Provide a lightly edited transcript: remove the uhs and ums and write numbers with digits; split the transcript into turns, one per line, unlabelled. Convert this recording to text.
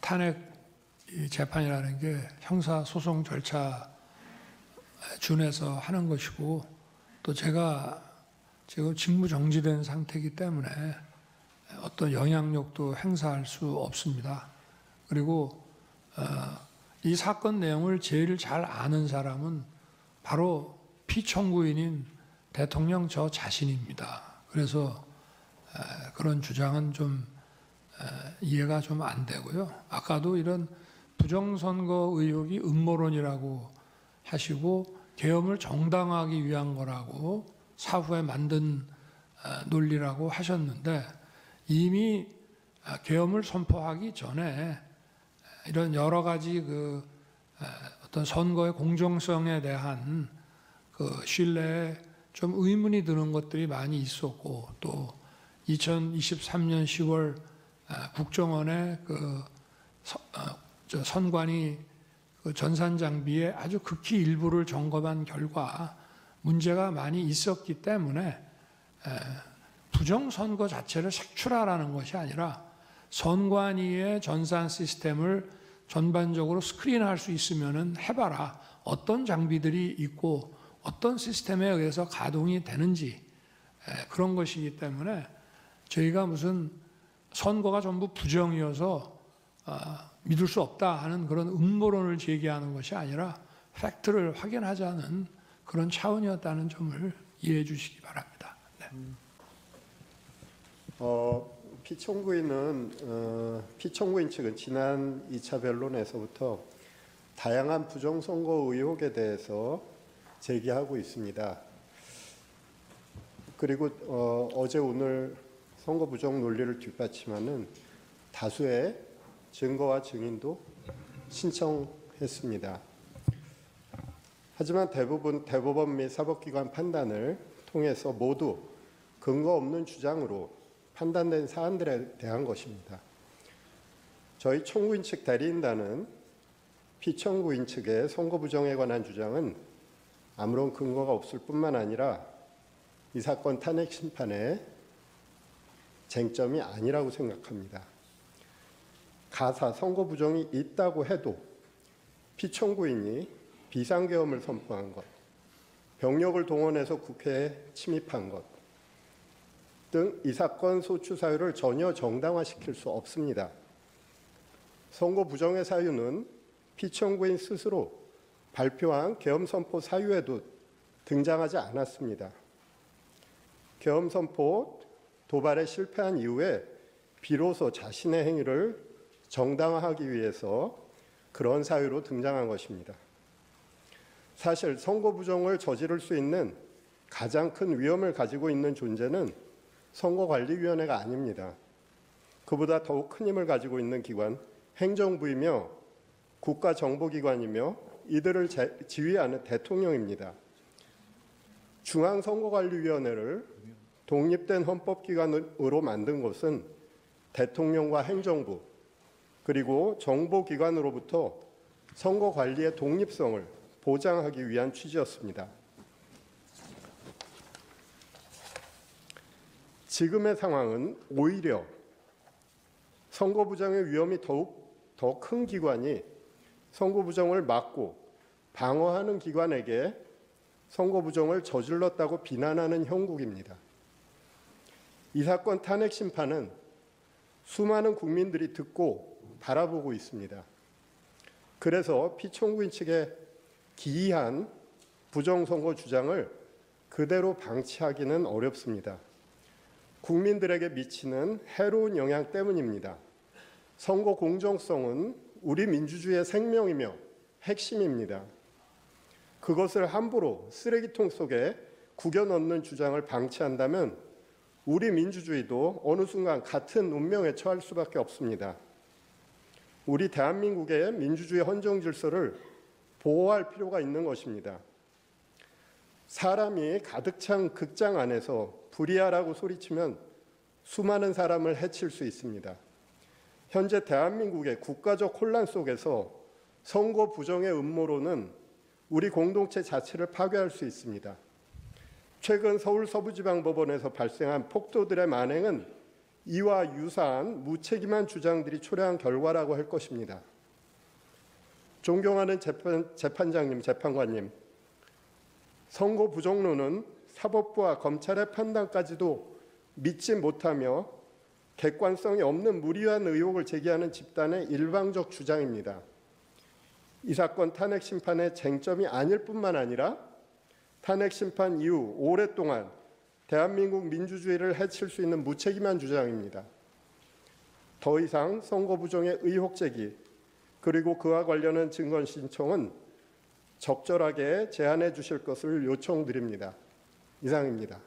탄핵 재판이라는 게 형사 소송 절차 준해서 하는 것이고, 또 제가 지금 직무 정지된 상태이기 때문에 어떤 영향력도 행사할 수 없습니다. 그리고 이 사건 내용을 제일 잘 아는 사람은 바로 피청구인인 대통령 저 자신입니다. 그래서 그런 주장은 좀 이해가 좀 안 되고요. 아까도 이런 부정선거 의혹이 음모론이라고 하시고 계엄을 정당화하기 위한 거라고 사후에 만든 논리라고 하셨는데, 이미 계엄을 선포하기 전에 이런 여러 가지 어떤 선거의 공정성에 대한 신뢰에 좀 의문이 드는 것들이 많이 있었고, 또 2023년 10월 국정원의 선관위 전산 장비의 아주 극히 일부를 점검한 결과 문제가 많이 있었기 때문에 부정선거 자체를 색출하라는 것이 아니라 선관위의 전산 시스템을 전반적으로 스크린할 수 있으면 해봐라. 어떤 장비들이 있고 어떤 시스템에 의해서 가동이 되는지, 그런 것이기 때문에 저희가 무슨 선거가 전부 부정이어서 믿을 수 없다 하는 그런 음모론을 제기하는 것이 아니라 팩트를 확인하자는 그런 차원이었다는 점을 이해해 주시기 바랍니다. 네.
피청구인 측은 지난 2차 변론에서부터 다양한 부정선거 의혹에 대해서 제기하고 있습니다. 그리고 어제 오늘 선거 부정 논리를 뒷받침하는 다수의 증거와 증인도 신청했습니다. 하지만 대법원 및 사법기관 판단을 통해서 모두 근거 없는 주장으로 판단된 사안들에 대한 것입니다. 저희 청구인 측 대리인단은 피청구인 측의 선거 부정에 관한 주장은 아무런 근거가 없을 뿐만 아니라 이 사건 탄핵 심판의 쟁점이 아니라고 생각합니다. 가사 선거 부정이 있다고 해도 피청구인이 비상계엄을 선포한 것, 병력을 동원해서 국회에 침입한 것 등 이 사건 소추 사유를 전혀 정당화시킬 수 없습니다. 선거 부정의 사유는 피청구인 스스로 발표한 계엄 선포 사유에도 등장하지 않았습니다. 계엄 선포 도발에 실패한 이후에 비로소 자신의 행위를 정당화하기 위해서 그런 사유로 등장한 것입니다. 사실 선거 부정을 저지를 수 있는 가장 큰 위험을 가지고 있는 존재는 선거관리위원회가 아닙니다. 그보다 더욱 큰 힘을 가지고 있는 기관, 행정부이며 국가정보기관이며 이들을 지휘하는 대통령입니다. 중앙선거관리위원회를 독립된 헌법기관으로 만든 것은 대통령과 행정부 그리고 정보기관으로부터 선거관리의 독립성을 보장하기 위한 취지였습니다. 지금의 상황은 오히려 선거 부정의 위험이 더욱 더 큰 기관이 선거 부정을 막고 방어하는 기관에게 선거 부정을 저질렀다고 비난하는 형국입니다. 이 사건 탄핵 심판은 수많은 국민들이 듣고 바라보고 있습니다. 그래서 피청구인 측의 기이한 부정선거 주장을 그대로 방치하기는 어렵습니다. 국민들에게 미치는 해로운 영향 때문입니다. 선거 공정성은 우리 민주주의의 생명이며 핵심입니다. 그것을 함부로 쓰레기통 속에 구겨 넣는 주장을 방치한다면 우리 민주주의도 어느 순간 같은 운명에 처할 수밖에 없습니다. 우리 대한민국의 민주주의 헌정 질서를 보호할 필요가 있는 것입니다. 사람이 가득 찬 극장 안에서 불이야라고 소리치면 수많은 사람을 해칠 수 있습니다. 현재 대한민국의 국가적 혼란 속에서 선거 부정의 음모론은 우리 공동체 자체를 파괴할 수 있습니다. 최근 서울 서부지방법원에서 발생한 폭도들의 만행은 이와 유사한 무책임한 주장들이 초래한 결과라고 할 것입니다. 존경하는 재판장님, 재판관님, 선거 부정론은 사법부와 검찰의 판단까지도 믿지 못하며 객관성이 없는 무리한 의혹을 제기하는 집단의 일방적 주장입니다. 이 사건 탄핵 심판의 쟁점이 아닐 뿐만 아니라 탄핵 심판 이후 오랫동안 대한민국 민주주의를 해칠 수 있는 무책임한 주장입니다. 더 이상 선거 부정의 의혹 제기 그리고 그와 관련한 증거 신청은 적절하게 제한해 주실 것을 요청드립니다. 이상입니다.